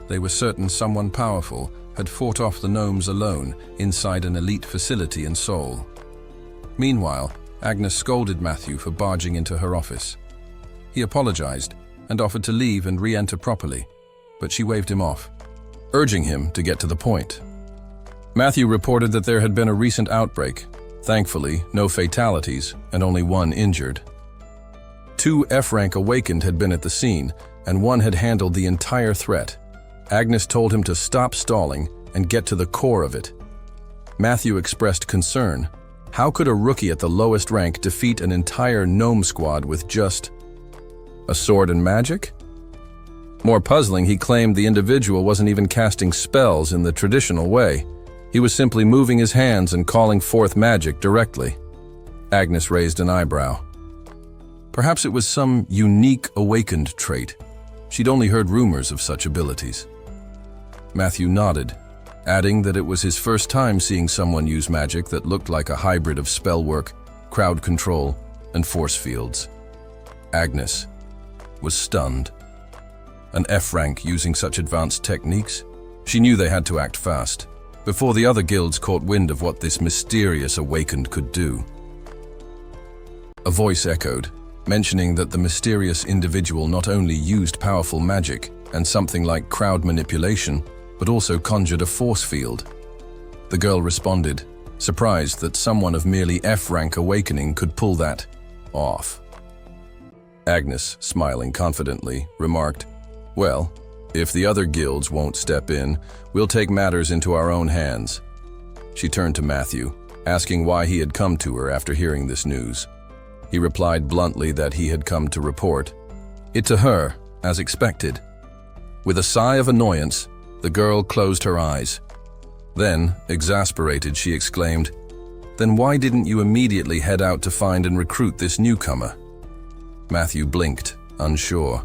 They were certain someone powerful had fought off the gnomes alone inside an elite facility in Seoul. Meanwhile, Agnes scolded Matthew for barging into her office. He apologized and offered to leave and re-enter properly, but she waved him off, urging him to get to the point. Matthew reported that there had been a recent outbreak. Thankfully, no fatalities and only 1 injured. 2 F-rank awakened had been at the scene, and 1 had handled the entire threat. Agnes told him to stop stalling and get to the core of it. Matthew expressed concern. How could a rookie at the lowest rank defeat an entire gnome squad with just a sword and magic? More puzzling, he claimed the individual wasn't even casting spells in the traditional way. He was simply moving his hands and calling forth magic directly. Agnes raised an eyebrow. Perhaps it was some unique awakened trait. She'd only heard rumors of such abilities. Matthew nodded, adding that it was his first time seeing someone use magic that looked like a hybrid of spellwork, crowd control, and force fields. Agnes was stunned. An F rank using such advanced techniques? She knew they had to act fast, before the other guilds caught wind of what this mysterious awakened could do. A voice echoed, mentioning that the mysterious individual not only used powerful magic and something like crowd manipulation, but also conjured a force field. The girl responded, surprised that someone of merely F-rank awakening could pull that off. Agnes, smiling confidently, remarked, "Well, if the other guilds won't step in, we'll take matters into our own hands." She turned to Matthew, asking why he had come to her after hearing this news. He replied bluntly that he had come to report it to her, as expected. With a sigh of annoyance, the girl closed her eyes. Then, exasperated, she exclaimed, "Then why didn't you immediately head out to find and recruit this newcomer?" Matthew blinked, unsure.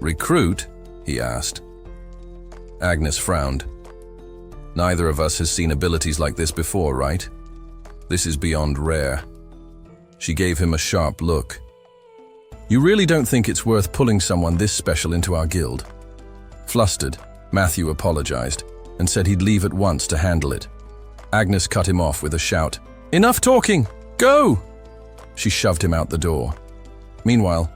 "Recruit?" he asked. Agnes frowned. "Neither of us has seen abilities like this before, right? This is beyond rare." She gave him a sharp look. "You really don't think it's worth pulling someone this special into our guild?" Flustered, Matthew apologized and said he'd leave at once to handle it. Agnes cut him off with a shout. "Enough talking! Go!" She shoved him out the door. Meanwhile,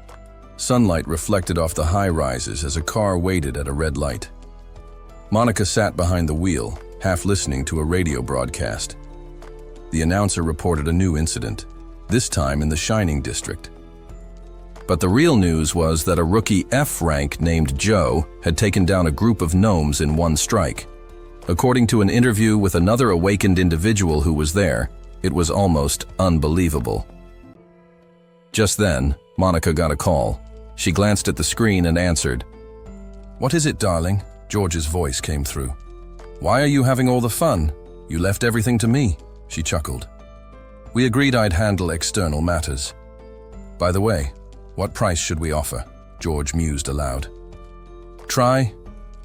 sunlight reflected off the high-rises as a car waited at a red light. Monica sat behind the wheel, half listening to a radio broadcast. The announcer reported a new incident, this time in the Shining District. But the real news was that a rookie F-rank named Joe had taken down a group of gnomes in one strike. According to an interview with another awakened individual who was there, it was almost unbelievable. Just then, Monica got a call. She glanced at the screen and answered. "What is it, darling?" George's voice came through. "Why are you having all the fun? You left everything to me," she chuckled. "We agreed I'd handle external matters. By the way, what price should we offer?" George mused aloud. "Try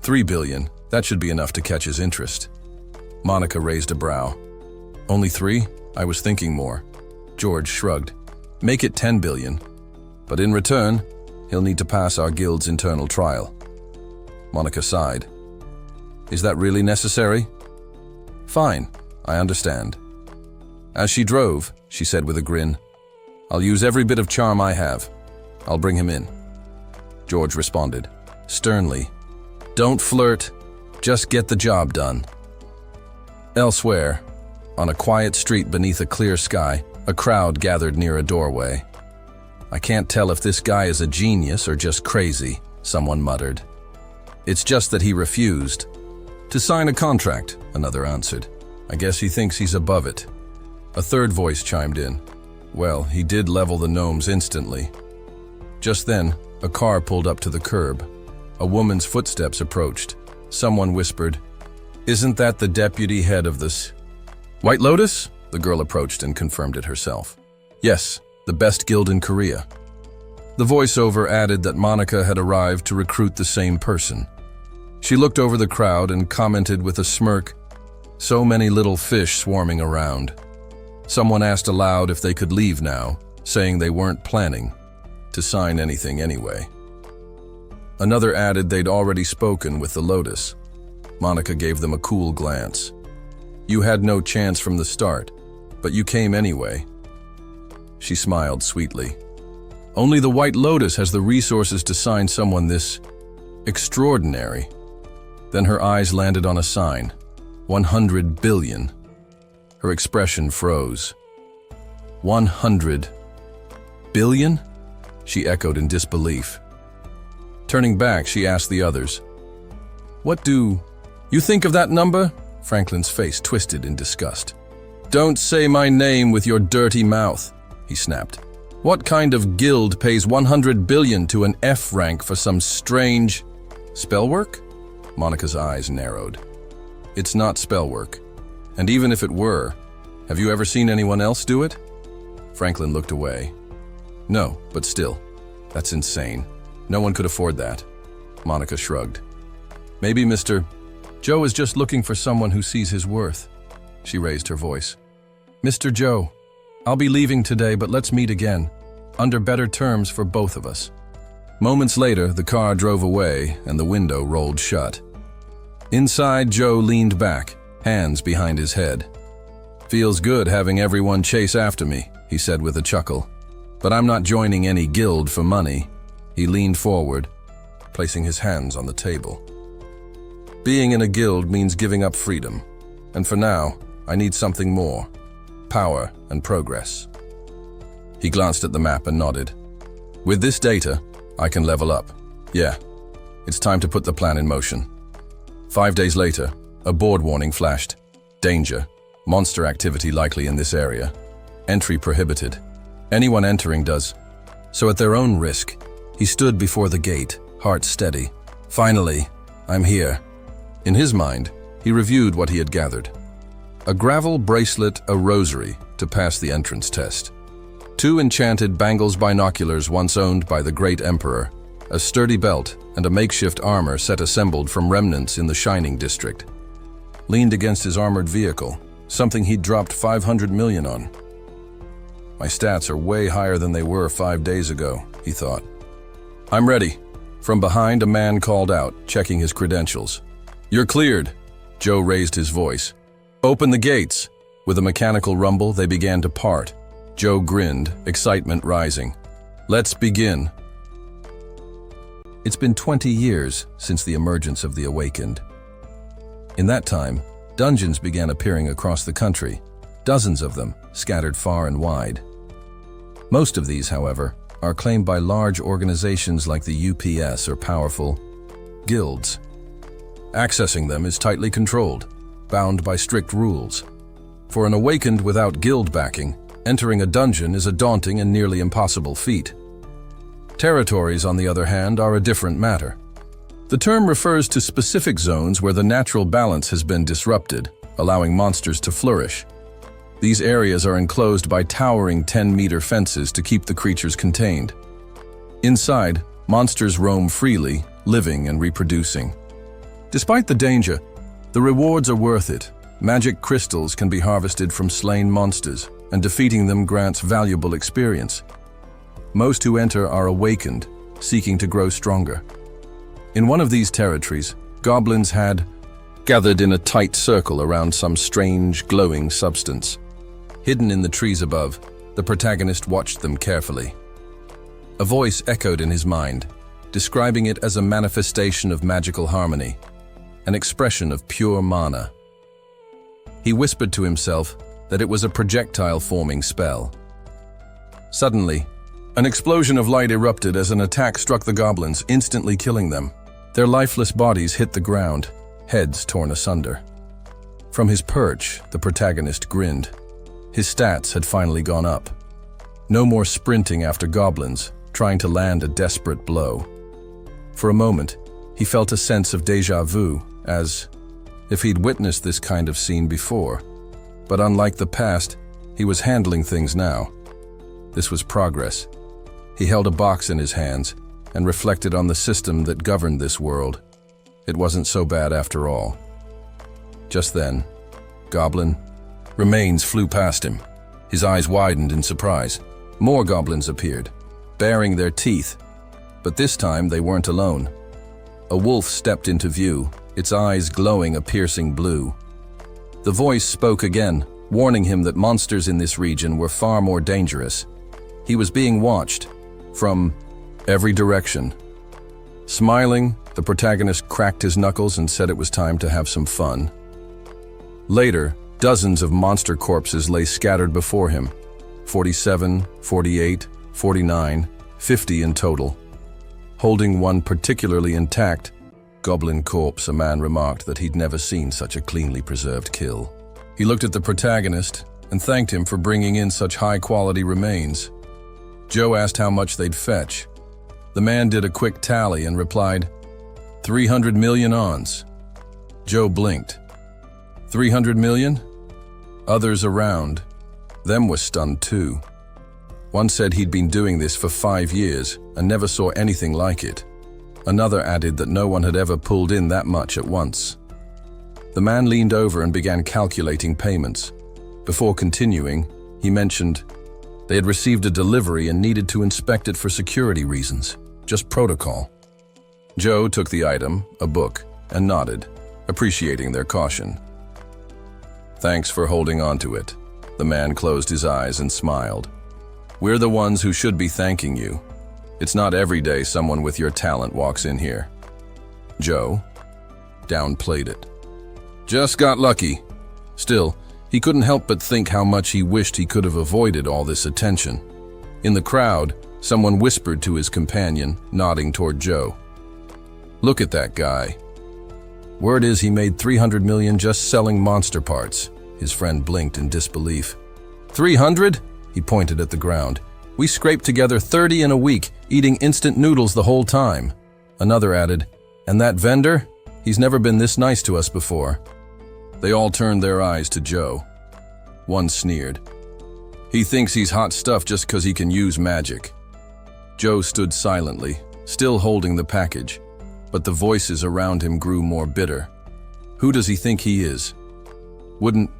3 billion. That should be enough to catch his interest." Monica raised a brow. "Only 3? I was thinking more." George shrugged. "Make it 10 billion. But in return, he'll need to pass our guild's internal trial." Monica sighed. "Is that really necessary?" "Fine, I understand." As she drove, she said with a grin, "I'll use every bit of charm I have. I'll bring him in." George responded, sternly, "Don't flirt, just get the job done." Elsewhere, on a quiet street beneath a clear sky, a crowd gathered near a doorway. "I can't tell if this guy is a genius or just crazy," someone muttered. "It's just that he refused." "To sign a contract," another answered. "I guess he thinks he's above it." A third voice chimed in. "Well, he did level the gnomes instantly." Just then, a car pulled up to the curb. A woman's footsteps approached. Someone whispered, "Isn't that the deputy head of this White Lotus?" The girl approached and confirmed it herself. "Yes, the best guild in Korea." The voiceover added that Monica had arrived to recruit the same person. She looked over the crowd and commented with a smirk, "So many little fish swarming around." Someone asked aloud if they could leave now, saying they weren't planning to sign anything anyway. Another added they'd already spoken with the Lotus. Monica gave them a cool glance. "You had no chance from the start, but you came anyway." She smiled sweetly. "Only the White Lotus has the resources to sign someone this extraordinary." Then her eyes landed on a sign, 100 billion. Her expression froze. 100 billion? She echoed in disbelief. Turning back, she asked the others, "What do you think of that number?" Franklin's face twisted in disgust. "Don't say my name with your dirty mouth," he snapped. "What kind of guild pays 100 billion to an F rank for some strange spell work?" Monica's eyes narrowed. "It's not spell work. And even if it were, have you ever seen anyone else do it?" Franklin looked away. "No, but still, that's insane. No one could afford that." Monica shrugged. "Maybe Mr. Joe is just looking for someone who sees his worth." She raised her voice. "Mr. Joe, I'll be leaving today, but let's meet again, under better terms for both of us." Moments later, the car drove away and the window rolled shut. Inside, Joe leaned back, hands behind his head. "Feels good having everyone chase after me," he said with a chuckle. "But I'm not joining any guild for money." He leaned forward, placing his hands on the table. "Being in a guild means giving up freedom. And for now, I need something more. Power and progress." He glanced at the map and nodded. "With this data, I can level up. Yeah, it's time to put the plan in motion." 5 days later, a board warning flashed. "Danger. Monster activity likely in this area. Entry prohibited. Anyone entering does so at their own risk." He stood before the gate, heart steady. "Finally, I'm here." In his mind, he reviewed what he had gathered. A gravel bracelet, a rosary to pass the entrance test. 2 enchanted Bangles binoculars once owned by the great emperor. A sturdy belt and a makeshift armor set assembled from remnants in the Shining District. Leaned against his armored vehicle, something he'd dropped 500 million on. "My stats are way higher than they were 5 days ago," he thought. "I'm ready." From behind, a man called out, checking his credentials. "You're cleared." Joe raised his voice. "Open the gates." With a mechanical rumble, they began to part. Joe grinned, excitement rising. "Let's begin." It's been 20 years since the emergence of the Awakened. In that time, dungeons began appearing across the country, dozens of them scattered far and wide. Most of these, however, are claimed by large organizations like the UPS or powerful guilds. Accessing them is tightly controlled, bound by strict rules. For an Awakened without guild backing, entering a dungeon is a daunting and nearly impossible feat. Territories, on the other hand, are a different matter. The term refers to specific zones where the natural balance has been disrupted, allowing monsters to flourish. These areas are enclosed by towering 10-meter fences to keep the creatures contained. Inside, monsters roam freely, living and reproducing. Despite the danger, the rewards are worth it. Magic crystals can be harvested from slain monsters, and defeating them grants valuable experience. Most who enter are awakened, seeking to grow stronger. In one of these territories, goblins had gathered in a tight circle around some strange, glowing substance. Hidden in the trees above, the protagonist watched them carefully. A voice echoed in his mind, describing it as a manifestation of magical harmony, an expression of pure mana. He whispered to himself that it was a projectile-forming spell. Suddenly, an explosion of light erupted as an attack struck the goblins, instantly killing them. Their lifeless bodies hit the ground, heads torn asunder. From his perch, the protagonist grinned. His stats had finally gone up. No more sprinting after goblins, trying to land a desperate blow. For a moment, he felt a sense of déjà vu, as if he'd witnessed this kind of scene before. But unlike the past, he was handling things now. This was progress. He held a box in his hands and reflected on the system that governed this world. It wasn't so bad after all. Just then, goblin remains flew past him. His eyes widened in surprise. More goblins appeared, baring their teeth. But this time they weren't alone. A wolf stepped into view, its eyes glowing a piercing blue. The voice spoke again, warning him that monsters in this region were far more dangerous. He was being watched from every direction. Smiling, the protagonist cracked his knuckles and said it was time to have some fun. Later, dozens of monster corpses lay scattered before him. 47, 48, 49, 50 in total. Holding one particularly intact goblin corpse, a man remarked that he'd never seen such a cleanly preserved kill. He looked at the protagonist and thanked him for bringing in such high-quality remains. Joe asked how much they'd fetch. The man did a quick tally and replied, 300 million ons. Joe blinked. 300 million? Others around them were stunned too. One said he'd been doing this for 5 years and never saw anything like it. Another added that no one had ever pulled in that much at once. The man leaned over and began calculating payments. Before continuing, he mentioned they had received a delivery and needed to inspect it for security reasons. just protocol. Joe took the item, a book, and nodded, appreciating their caution. Thanks for holding on to it. The man closed his eyes and smiled. We're the ones who should be thanking you. It's not every day someone with your talent walks in here. Joe downplayed it. Just got lucky. Still, he couldn't help but think how much he wished he could have avoided all this attention. In the crowd, someone whispered to his companion, nodding toward Joe. Look at that guy. Word is he made $300 million just selling monster parts. His friend blinked in disbelief. 300? He pointed at the ground. We scraped together 30 in a week, eating instant noodles the whole time. Another added, and that vendor? He's never been this nice to us before. They all turned their eyes to Joe. One sneered. He thinks he's hot stuff just because he can use magic. Joe stood silently, still holding the package, but the voices around him grew more bitter. Who does he think he is? Wouldn't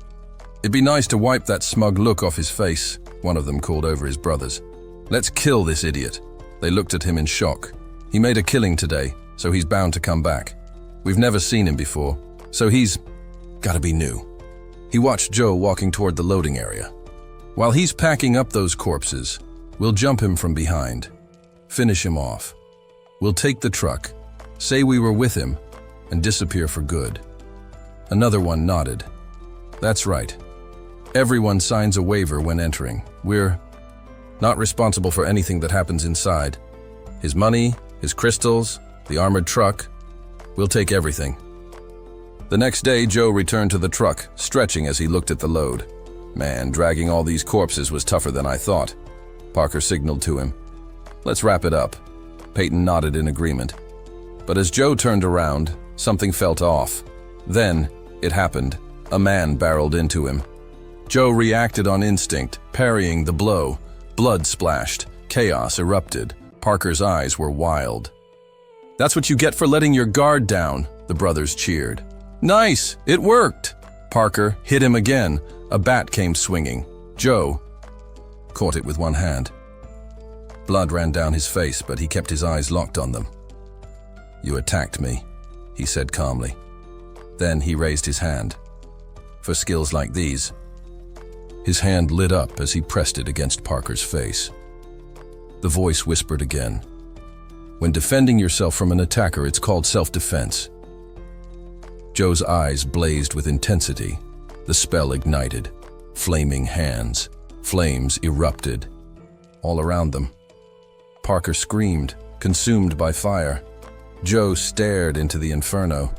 it be nice to wipe that smug look off his face? One of them called over his brothers. Let's kill this idiot. They looked at him in shock. He made a killing today, so he's bound to come back. We've never seen him before, so he's gotta be new. He watched Joe walking toward the loading area. While he's packing up those corpses, we'll jump him from behind. Finish him off. We'll take the truck, say we were with him, and disappear for good. Another one nodded. That's right. Everyone signs a waiver when entering. We're not responsible for anything that happens inside. His money, his crystals, the armored truck. We'll take everything. The next day, Joe returned to the truck, stretching as he looked at the load. Man, dragging all these corpses was tougher than I thought. Parker signaled to him. Let's wrap it up. Peyton nodded in agreement. But as Joe turned around, something felt off. Then, it happened. A man barreled into him. Joe reacted on instinct, parrying the blow. Blood splashed. Chaos erupted. Parker's eyes were wild. That's what you get for letting your guard down, the brothers cheered. Nice! It worked! Parker hit him again. A bat came swinging. Joe caught it with one hand. Blood ran down his face, but he kept his eyes locked on them. You attacked me, he said calmly. Then he raised his hand. For skills like these. His hand lit up as he pressed it against Parker's face. The voice whispered again. When defending yourself from an attacker, it's called self-defense. Joe's eyes blazed with intensity. The spell ignited. Flaming hands. Flames erupted. All around them. Parker screamed, consumed by fire. Joe stared into the inferno.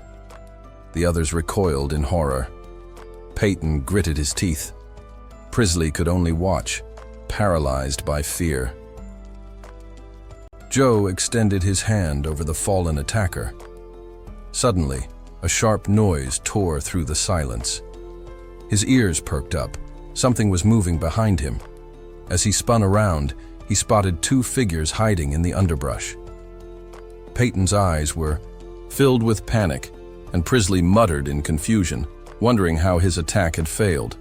The others recoiled in horror. Peyton gritted his teeth. Prisley could only watch, paralyzed by fear. Joe extended his hand over the fallen attacker. Suddenly, a sharp noise tore through the silence. His ears perked up. Something was moving behind him. As he spun around, he spotted two figures hiding in the underbrush. Peyton's eyes were filled with panic, and Prisley muttered in confusion, wondering how his attack had failed.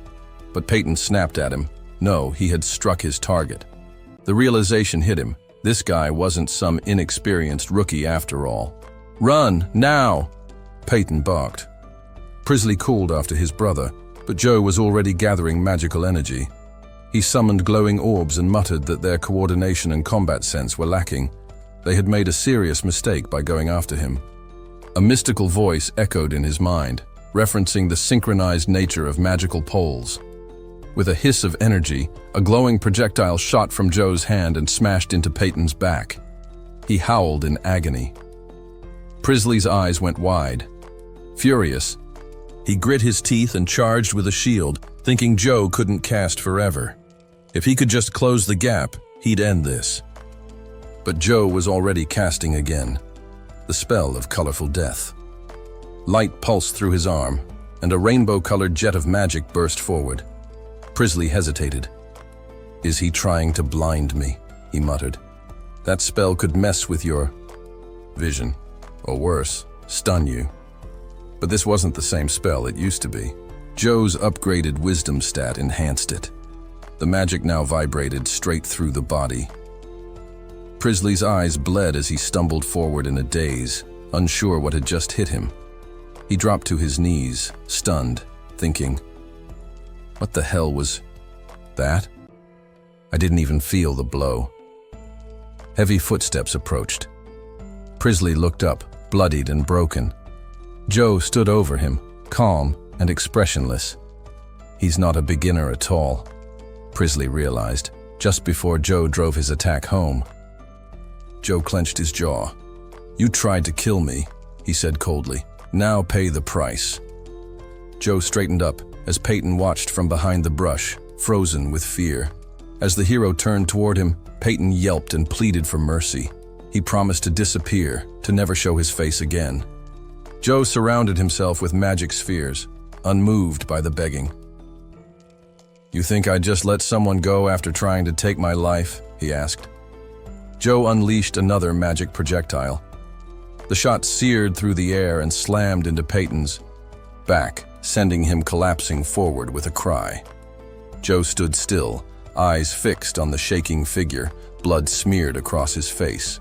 But Peyton snapped at him. No, he had struck his target. The realization hit him. This guy wasn't some inexperienced rookie after all. Run, now! Peyton barked. Prisley called after his brother, but Joe was already gathering magical energy. He summoned glowing orbs and muttered that their coordination and combat sense were lacking. They had made a serious mistake by going after him. A mystical voice echoed in his mind, referencing the synchronized nature of magical poles. With a hiss of energy, a glowing projectile shot from Joe's hand and smashed into Peyton's back. He howled in agony. Prisley's eyes went wide. Furious, he grit his teeth and charged with a shield, thinking Joe couldn't cast forever. If he could just close the gap, he'd end this. But Joe was already casting again. The spell of colorful death. Light pulsed through his arm, and a rainbow-colored jet of magic burst forward. Prisley hesitated. Is he trying to blind me? He muttered. That spell could mess with your vision, or worse, stun you. But this wasn't the same spell it used to be. Joe's upgraded wisdom stat enhanced it. The magic now vibrated straight through the body. Prisley's eyes bled as he stumbled forward in a daze, unsure what had just hit him. He dropped to his knees, stunned, thinking, "What the hell was that?" I didn't even feel the blow. Heavy footsteps approached. Prisley looked up, bloodied and broken. Joe stood over him, calm and expressionless. He's not a beginner at all, Prisley realized, just before Joe drove his attack home. Joe clenched his jaw. "You tried to kill me," he said coldly. "Now pay the price." Joe straightened up as Peyton watched from behind the brush, frozen with fear. As the hero turned toward him, Peyton yelped and pleaded for mercy. He promised to disappear, to never show his face again. Joe surrounded himself with magic spheres, unmoved by the begging. "You think I'd just let someone go after trying to take my life?" he asked. Joe unleashed another magic projectile. The shot seared through the air and slammed into Peyton's back, sending him collapsing forward with a cry. Joe stood still, eyes fixed on the shaking figure, blood smeared across his face.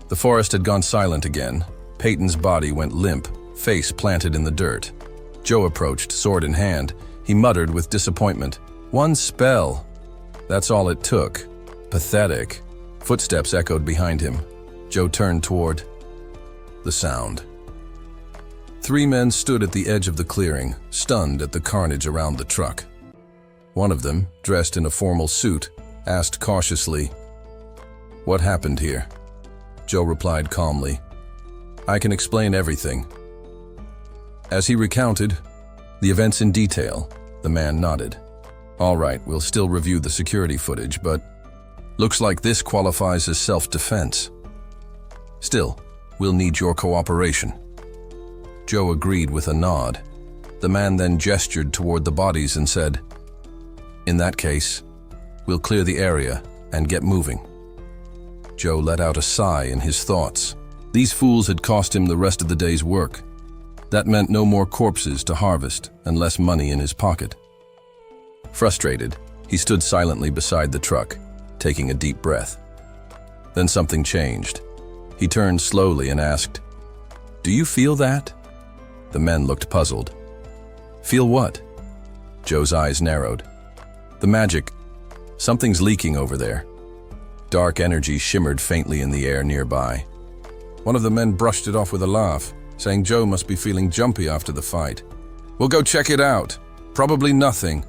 The forest had gone silent again. Peyton's body went limp, face planted in the dirt. Joe approached, sword in hand. He muttered with disappointment, "One spell. That's all it took. Pathetic." Footsteps echoed behind him. Joe turned toward the sound. 3 men stood at the edge of the clearing, stunned at the carnage around the truck. One of them, dressed in a formal suit, asked cautiously, "What happened here?" Joe replied calmly, "I can explain everything." As he recounted the events in detail, the man nodded. "All right, we'll still review the security footage, but looks like this qualifies as self-defense. Still, we'll need your cooperation." Joe agreed with a nod. The man then gestured toward the bodies and said, "In that case, we'll clear the area and get moving." Joe let out a sigh in his thoughts. These fools had cost him the rest of the day's work. That meant no more corpses to harvest and less money in his pocket. Frustrated, he stood silently beside the truck, taking a deep breath. Then something changed. He turned slowly and asked, "Do you feel that?" The men looked puzzled. "Feel what?" Joe's eyes narrowed. "The magic. Something's leaking over there." Dark energy shimmered faintly in the air nearby. One of the men brushed it off with a laugh, saying Joe must be feeling jumpy after the fight. "We'll go check it out. Probably nothing."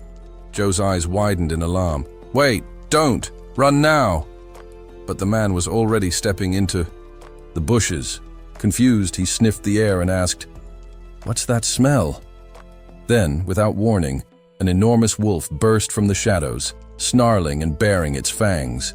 Joe's eyes widened in alarm. "Wait, don't! Run now!" But the man was already stepping into the bushes. Confused, he sniffed the air and asked, "What's that smell?" Then, without warning, an enormous wolf burst from the shadows, snarling and baring its fangs.